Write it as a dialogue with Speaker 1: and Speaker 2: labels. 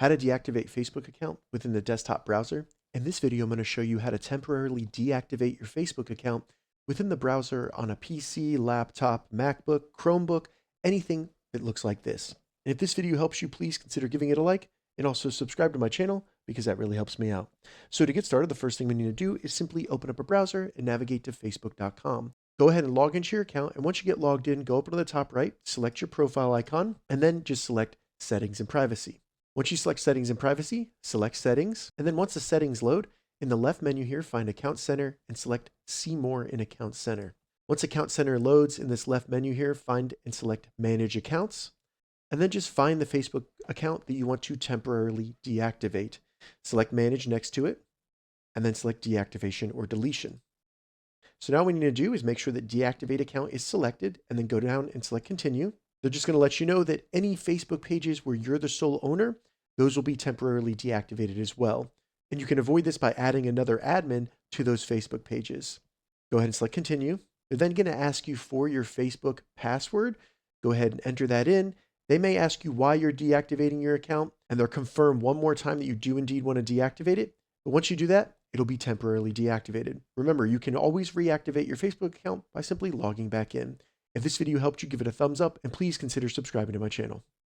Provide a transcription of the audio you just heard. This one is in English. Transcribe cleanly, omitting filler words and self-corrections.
Speaker 1: how to deactivate Facebook account within the desktop browser. In this video, I'm going to show you how to temporarily deactivate your Facebook account within the browser on a PC, laptop, MacBook, Chromebook, anything that looks like this. And if this video helps you, please consider giving it a like and also subscribe to my channel because that really helps me out. So to get started, the first thing we need to do is simply open up a browser and navigate to facebook.com. Go ahead and log into your account, and once you get logged in, go up to the top right, select your profile icon, and then just select Settings and Privacy. Once you select Settings and Privacy, select Settings, and then once the settings load, in the left menu here, find Account Center and select See More in Account Center. Once Account Center loads in this left menu here, find and select Manage Accounts, and then just find the Facebook account that you want to temporarily deactivate. Select Manage next to it, and then select Deactivation or Deletion. So now what we need to do is make sure that Deactivate Account is selected, and then go down and select Continue. They're just going to let you know that any Facebook pages where you're the sole owner, those will be temporarily deactivated as well. And you can avoid this by adding another admin to those Facebook pages. Go ahead and select Continue. They're then going to ask you for your Facebook password. Go ahead and enter that in. They may ask you why you're deactivating your account, and they'll confirm one more time that you do indeed want to deactivate it. But once you do that, it'll be temporarily deactivated. Remember, you can always reactivate your Facebook account by simply logging back in. If this video helped you, give it a thumbs up, and please consider subscribing to my channel.